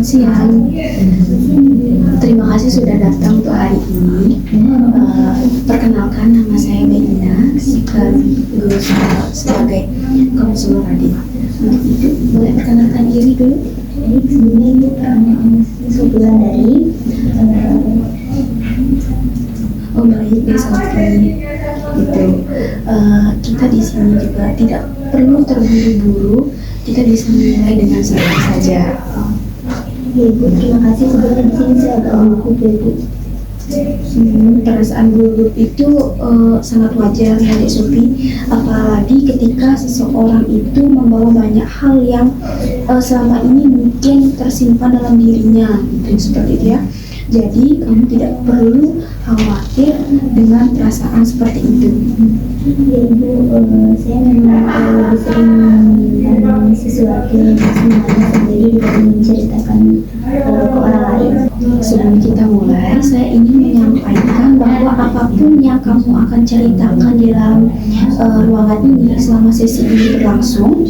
Selamat siang. Terima kasih sudah datang untuk hari ini. Perkenalkan, nama saya Medina, sekaligus sebagai konselor Radit. Untuk itu, boleh perkenalkan diri dulu? Jadi sebelumnya sebulan dari Oh baik, Sofi. Gitu. Kita di sini juga tidak perlu terburu-buru. Kita bisa mulai dengan santai saja. ya Ibu, terima kasih. Sebelumnya di sini saya agak gugup ya Ibu. Perasaan gugup itu sangat wajar ya Dek Sofi, apalagi ketika seseorang itu membawa banyak hal yang selama ini mungkin tersimpan dalam dirinya, gitu, seperti itu ya. Jadi kamu tidak perlu khawatir dengan perasaan seperti itu. Ya Ibu, saya memang lebih sering mengalami sesuatu yang sebenarnya sendiri dibanding menceritakan ke orang lain. Sebelum kita mulai, saya ingin menyampaikan bahwa apapun yang kamu akan ceritakan di dalam ruangan ini selama sesi ini berlangsung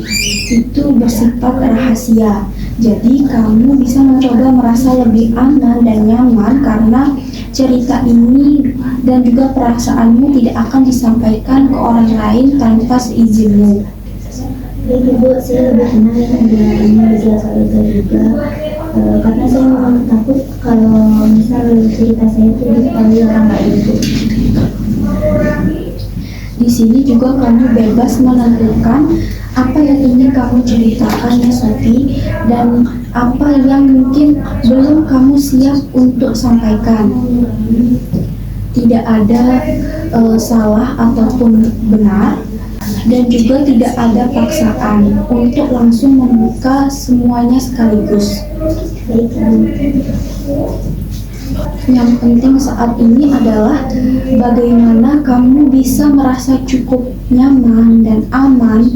itu bersifat rahasia. Jadi kamu bisa mencoba merasa lebih aman dan nyaman karena cerita ini dan juga perasaanmu tidak akan disampaikan ke orang lain tanpa seizinmu. Baik Ibu, saya lebih tenang ya ada ini media keluarga juga. Karena saya memang takut kalau misal cerita saya itu diketahui orang lain itu. Di sini juga kamu bebas menentukan apa yang ingin kamu ceritakan ya Sofi, dan apa yang mungkin belum kamu siap untuk sampaikan. Tidak ada salah ataupun benar, dan juga tidak ada paksaan untuk langsung membuka semuanya sekaligus. Baik Ibu. Yang penting saat ini adalah bagaimana kamu bisa merasa cukup nyaman dan aman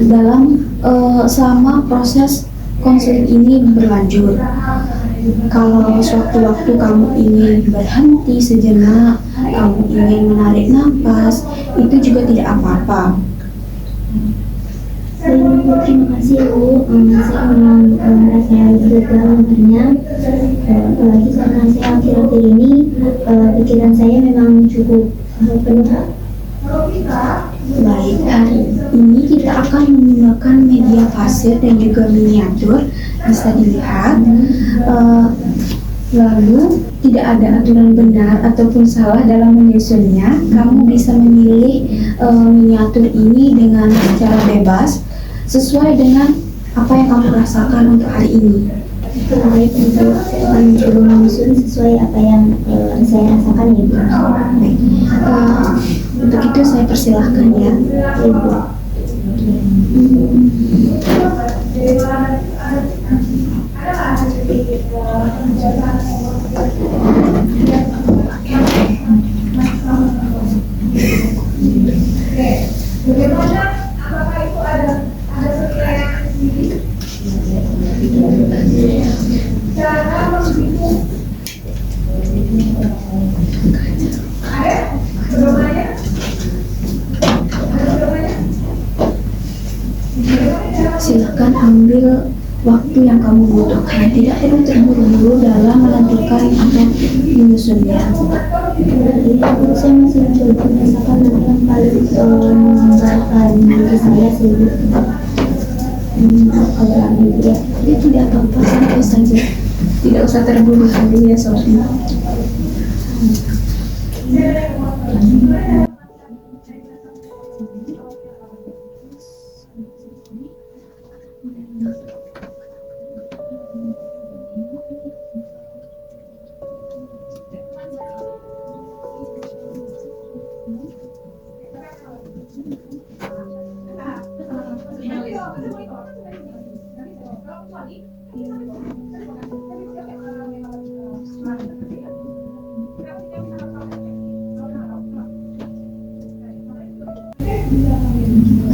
dalam selama proses konseling ini berlanjut. Kalau sewaktu-waktu kamu ingin berhenti sejenak, kamu ingin menarik napas, itu juga tidak apa-apa. Terima kasih Bu. Saya memang merasa lega dengarnya, apalagi karena saya akhir-akhir ini pikiran saya memang cukup penuh. Baik, hari ini kita akan menggunakan media pasir dan juga miniatur, bisa dilihat. Lalu tidak ada aturan benar ataupun salah dalam menyusunnya. Kamu bisa memilih miniatur ini dengan secara bebas sesuai dengan apa yang kamu rasakan untuk hari ini. Baik Ibu, saya akan mencoba menyusun sesuai apa yang saya rasakan ya Bu. Baik. Untuk itu saya persilahkan ya. Ibu. Silakan ambil waktu yang kamu butuhkan. Tidak perlu terburu-buru dalam menentukan atau menyusunnya. Saya masih mencoba merasakan mana yang paling mengembangkan diri saya sih Bu. Kalau Ibu ya. Ya tidak apa-apa, santai saja. Tidak usah terburu-buru ya Sofi.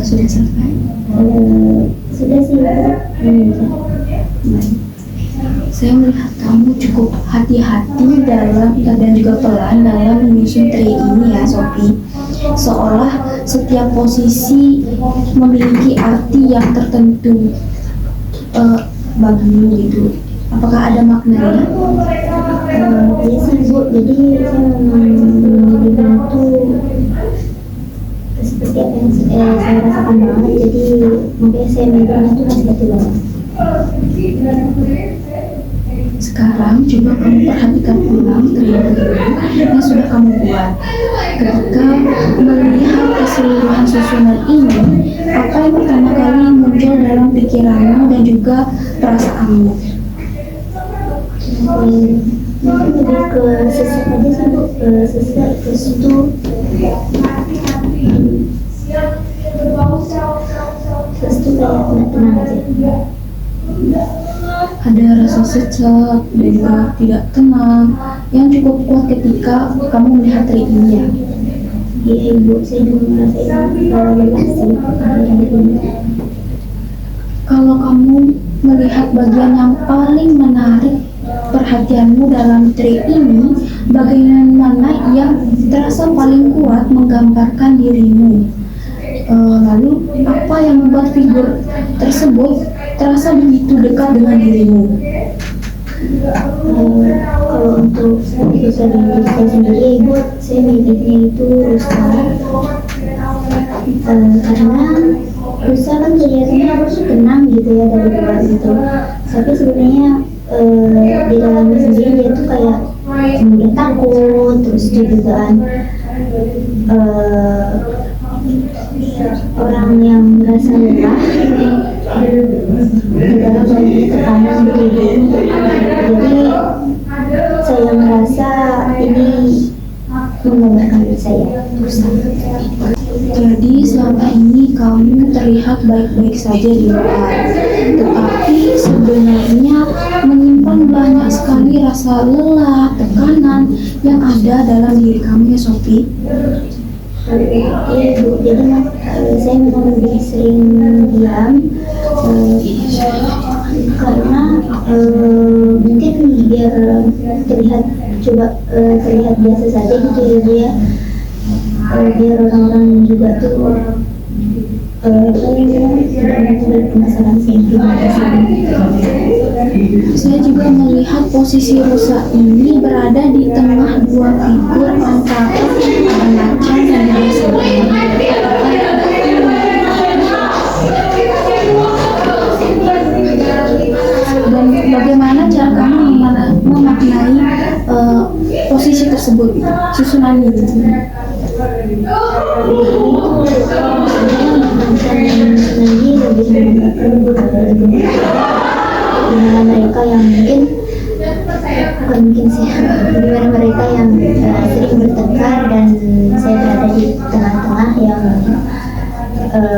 Sudah selesai? Sudah sih Bu. Baik. Saya melihat kamu cukup hati-hati dalam dan juga pelan dalam menyusun tray ini ya Sofi. Seolah setiap posisi memiliki arti yang tertentu bagimu gitu. Apakah ada maknanya? Iya sih Bu, jadi saya memang memilih itu seperti apa yang saya rasakan banget, jadi makanya saya memilih itu hati-hati banget. Sekarang coba kamu perhatikan ulang trik-trik yang sudah kamu buat. Ketika melihat keseluruhan susunan ini, apa yang pertama kali muncul dalam pikiranmu dan juga perasaanmu? Mungkin lebih ke sesak aja sih Bu, sesak terus itu kayak nggak tenang aja. Ada rasa sesak dan juga tidak tenang yang cukup kuat ketika kamu melihat trik ini ya. Iya Ibu, saya juga merasakan lelah sih akhir-akhir ini. Kalau kamu melihat bagian yang paling menarik perhatianmu dalam trik ini, bagian mana yang terasa paling kuat menggambarkan dirimu? Lalu apa yang membuat figur tersebut terasa begitu dekat dengan dirimu? Kalau untuk lukisan diri saya sendiri Ibu, saya milihnya itu rusa, karena rusa kan kelihatannya tenang gitu ya dari luar gitu, tapi sebenarnya di dalamnya sendiri dia tuh kayak mudah takut, terus juga orang yang merasa lelah di dalam banyak tekanan gitu. Jadi saya merasa ini menggambarkan diri saya. Jadi selama ini kamu terlihat baik-baik saja di luar, tetapi sebenarnya menyimpan banyak sekali rasa lelah, tekanan yang ada dalam diri kamu ya Sophie. Iya Bu, jadi saya memang lebih sering diam karena mungkin biar terlihat terlihat biasa saja gitu ya Bu ya, biar orang-orang juga tuh tidak penasaran Saya juga melihat posisi rusa ini berada di tengah dua figur antara macan dan dan bagaimana cara kamu memaknai posisi tersebut, susunan ini? Nanti lebih menggunakan gimana mereka yang mungkin sih gimana mereka yang sering bertengkar dan saya berada di tengah-tengah yang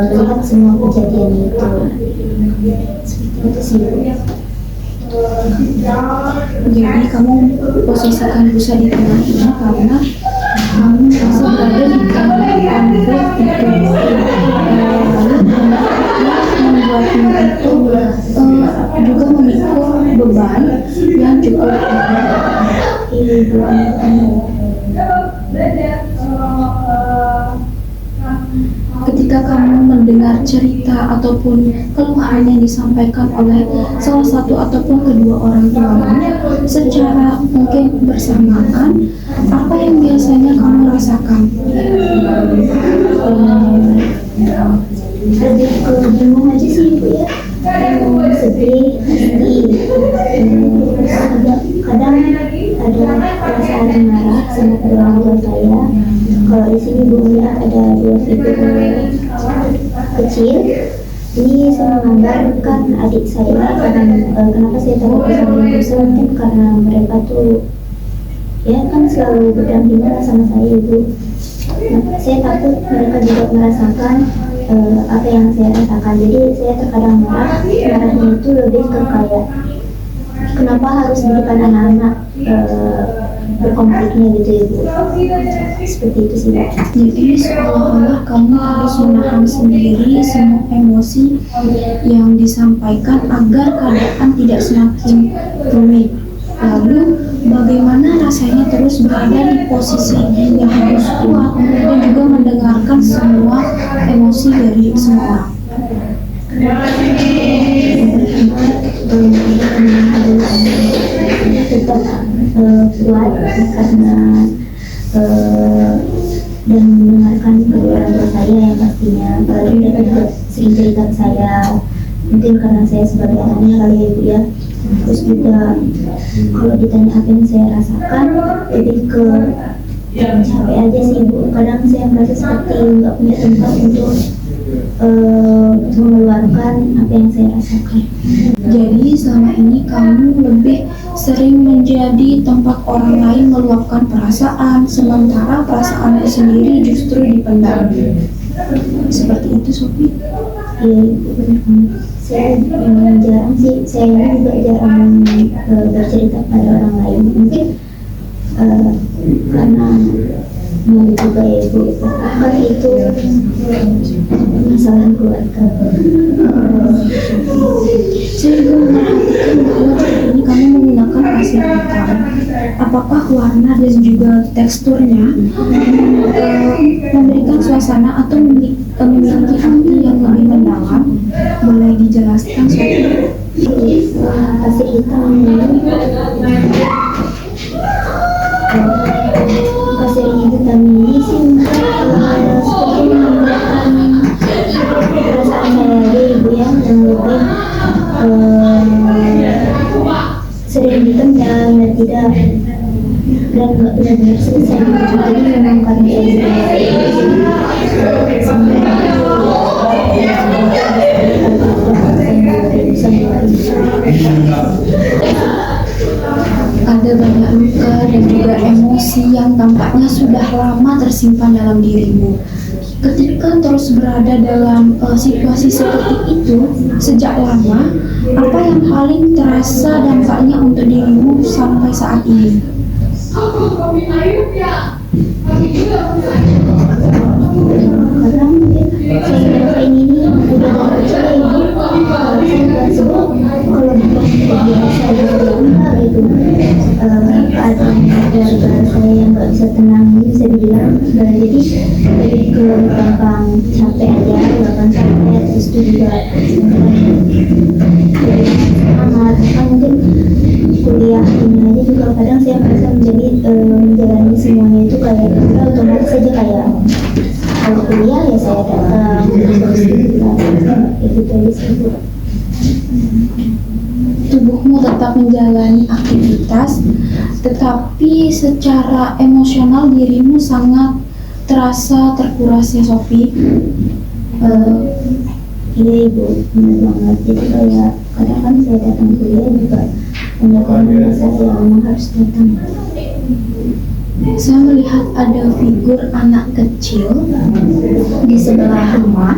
melihat semua kejadian itu. Seperti itu sih. Jadi kamu posisikan rusa di tengah ini karena kamu masih berada di tengah konflik itu, lalu membuatmu itu juga memikul beban yang cukup ketika kamu mendengar cerita ataupun keluhan yang disampaikan oleh salah satu ataupun kedua orang tuamu secara mungkin bersamaan, apa yang biasanya kamu rasakan? Lebih ke bingung aja sih Bu ya, sedih pasti, kadang ada perasaan marah sama kedua orang tua saya. Kalau di sini Bu lihat ada dua figur kecil. Ini saya menggambarkan adik saya karena kenapa saya tahu sama mungkin karena mereka tuh ya kan selalu berdampingan sama saya Ibu. Saya takut mereka juga merasakan apa yang saya rasakan, jadi saya terkadang marahnya itu lebih ke kayak kenapa harus di depan anak-anak berkonfliknya gitu ya Bu. Seperti itu sih Bu. Jadi seolah-olah kamu harus menahan sendiri semua emosi yang disampaikan agar keadaan tidak semakin rumit. Lalu bagaimana rasanya terus berada di posisi yang harus kuat dan juga mendengarkan semua emosi dari semua orang? Harus kuat karena dan mendengarkan kedua orang tua saya yang pastinya, apalagi mereka juga sering cerita ke saya, mungkin karena saya sebagai anaknya kali ya ibu ya. Terus juga kalau ditanya apa yang saya rasakan, lebih ke capek aja sih ibu. Kadang saya merasa seperti nggak punya tempat untuk mengeluarkan apa yang saya rasakan. Jadi selama ini kamu lebih sering menjadi tempat orang lain meluapkan perasaan, sementara perasaanmu sendiri justru dipendam. Seperti itu, Sophie? Iya ibu, benar banget. Saya jarang sih, saya juga jarang bercerita pada orang lain. Mungkin karena mau juga ya ibu, kan itu masalah keluarga. Saya juga memperhatikan bahwa ini kamu menggunakan pasir hitam. Apakah warna dan juga teksturnya memberikan suasana atau memiliki arti yang lebih mendalam? Boleh dijelaskan, Sophie? Pasir hitam ini pasir hitam ini sih seperti menggunakan perasaan saya aja ibu ya, yang lebih sering dipendam dan tidak dan nggak benar-benar selesai. Jadi memang karena Ada banyak luka dan juga emosi yang tampaknya sudah lama tersimpan dalam dirimu. Ketika terus berada dalam situasi seperti itu sejak lama, apa yang paling terasa dampaknya untuk dirimu sampai saat ini? karena mungkin saya ngerasain ini udah dari kecil ya ibu. Saya nggak sebut kalau bukan terbiasa enggak gitu. Keadaan keluarga saya yang nggak bisa tenang ini bisa dibilang, jadi lebih ke gampang capek aja, gampang capek. Terus itu juga semangat, kan mungkin kuliah ini aja juga kadang saya merasa menjalani semuanya itu kayak otomatis saja, kayak kalau kuliah ya saya datang terus gitu aja sih. Tubuhmu tetap menjalani aktivitas, tetapi secara emosional dirimu sangat terasa terkuras ya, Sophie. Iya ibu, benar banget. Jadi kayak kadang kan saya datang kuliah juga karena saya memang harus datang. Saya melihat ada figur anak kecil di sebelah rumah.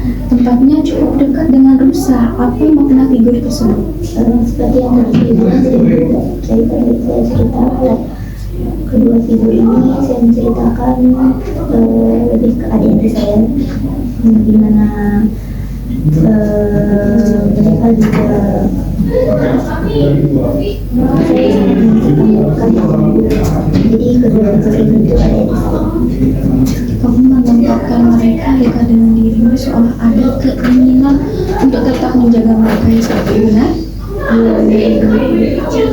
Tempatnya cukup dekat dengan rusa. Apa makna figur tersebut? Seperti yang tadi ibu saya ceritakan, kedua figur ini saya menceritakan lebih ke adik-adik saya, gimana mereka juga saya menceritakan. Jadi kedua figur ini itu ada di saya. Kamu menempatkan mereka dekat dengan dirimu seolah ada keinginan untuk tetap menjaga mereka yang seperti benar.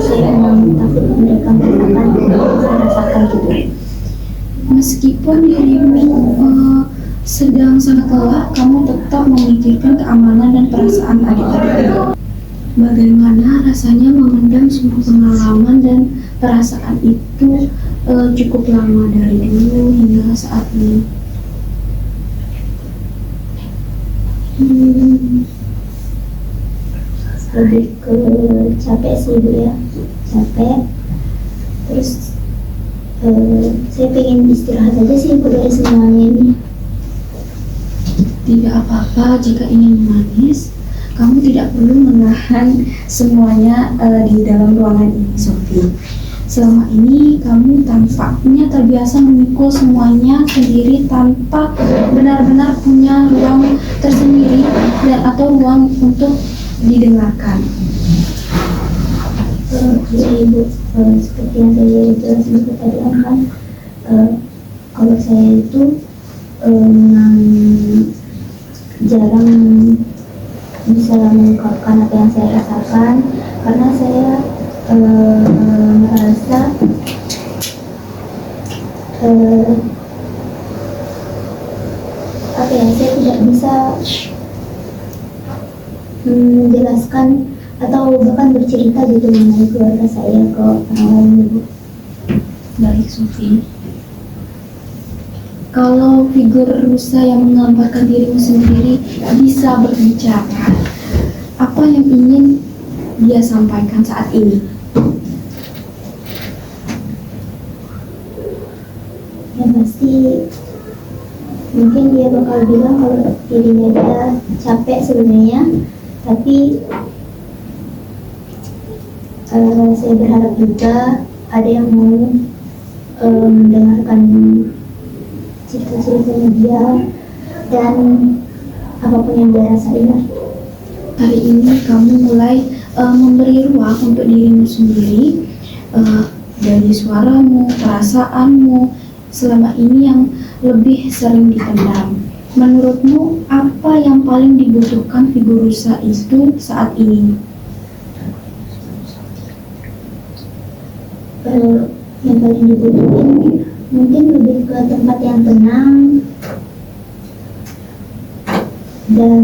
Saya memang takut mereka merasakan saya rasakan gitu. Meskipun dirimu sedang sangat lelah, kamu tetap memikirkan keamanan dan perasaan adik-adikmu. Bagaimana rasanya memendam semua pengalaman dan perasaan itu cukup lama dari dulu hingga saat ini? Lebih ke capek sih ibu ya, capek. Terus saya pengen istirahat aja sih ibu dari semuanya ini. Tidak apa-apa jika ingin menangis. Kamu tidak perlu menahan semuanya di dalam ruangan ini, Sophie. Selama ini kamu tampaknya terbiasa memikul semuanya sendiri tanpa benar-benar punya ruang tersendiri dan atau ruang untuk didengarkan. Ya ibu, seperti yang saya jelaskan tadi kan, kalau saya itu memang jarang bisa mengungkapkan apa yang saya rasakan karena saya merasa eh, apa ya, saya tidak bisa menjelaskan atau bahkan bercerita gitu mengenai keluarga saya ke orang lain, Ibu. Baik, Sofi. Kalau figur rusa yang menggambarkan dirimu sendiri bisa berbicara, apa yang ingin dia sampaikan saat ini? Yang pasti mungkin dia bakal bilang kalau dirinya dia capek sebenarnya, tapi saya berharap juga ada yang mau mendengarkan cerita-ceritanya dia dan apapun yang dia rasain lah. Hari ini kamu mulai memberi ruang untuk dirimu sendiri, dari suaramu, perasaanmu selama ini yang lebih sering dipendam. Menurutmu apa yang paling dibutuhkan figur rusa itu saat ini? Yang paling dibutuhin mungkin lebih ke tempat yang tenang dan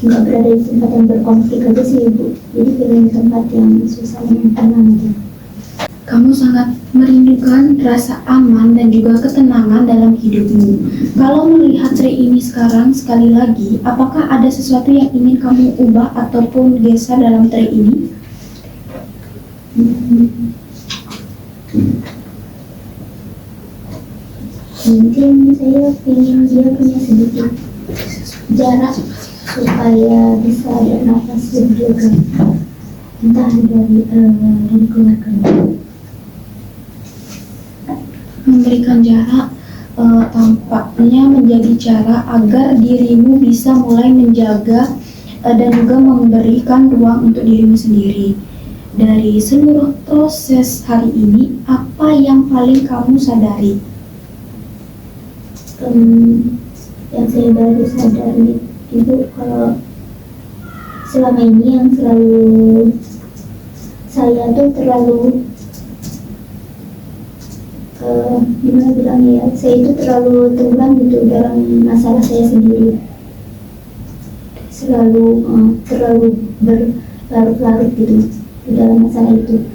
nggak berada di tempat yang berkonflik aja sih, Ibu. Jadi pilih tempat yang suasana yang tenang aja. Kamu sangat merindukan rasa aman dan juga ketenangan dalam hidupmu. Kalau melihat Sri ini sekarang, sekali lagi, apakah ada sesuatu yang ingin kamu ubah ataupun geser dalam Tri ini? Mungkin saya ingin dia punya sedikit jarak supaya bisa ada nafas lebih lega, entah dari keluarga. Memberikan jarak tampaknya menjadi cara agar dirimu bisa mulai menjaga dan juga memberikan ruang untuk dirimu sendiri. Dari seluruh proses hari ini, apa yang paling kamu sadari? Yang saya baru sadari itu kalau selama ini yang selalu saya tuh terlalu gimana bilangnya ya, saya itu terlalu tenggelam gitu dalam masalah saya sendiri, terlalu berlarut-larut gitu di dalam masalah itu.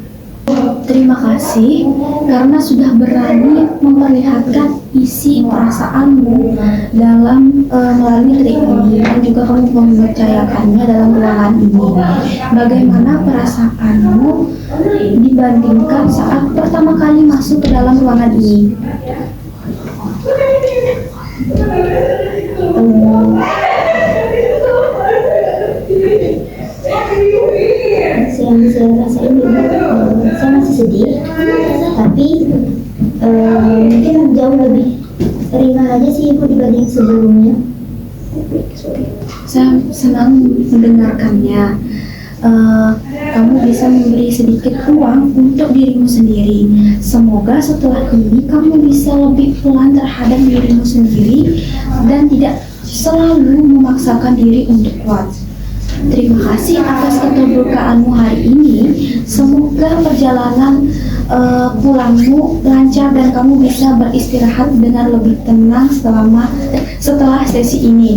Terima kasih karena sudah berani memperlihatkan isi perasaanmu dalam melalui Tri ini dan juga kamu mempercayakannya dalam ruangan ini. Bagaimana perasaanmu dibandingkan saat pertama kali masuk ke dalam ruangan ini? Yang saya rasain juga saya masih sedih, tapi mungkin jauh lebih ringan aja sih, Ibu, dibanding sebelumnya. Saya senang mendengarkannya. Kamu bisa memberi sedikit ruang untuk dirimu sendiri. Semoga setelah ini kamu bisa lebih pelan terhadap dirimu sendiri dan tidak selalu memaksakan diri untuk kuat. Terima kasih atas keterbukaanmu hari ini. Semoga perjalanan pulangmu lancar dan kamu bisa beristirahat dengan lebih tenang setelah sesi ini.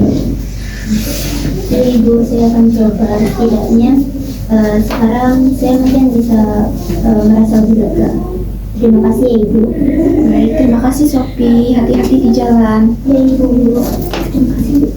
Jadi, Ibu, saya akan coba setidaknya sekarang saya mungkin bisa merasa lebih lega. Terima kasih ya, Ibu. Baik, terima kasih Sophie. Hati-hati di jalan. Ya, Ibu. Terima kasih, Bu.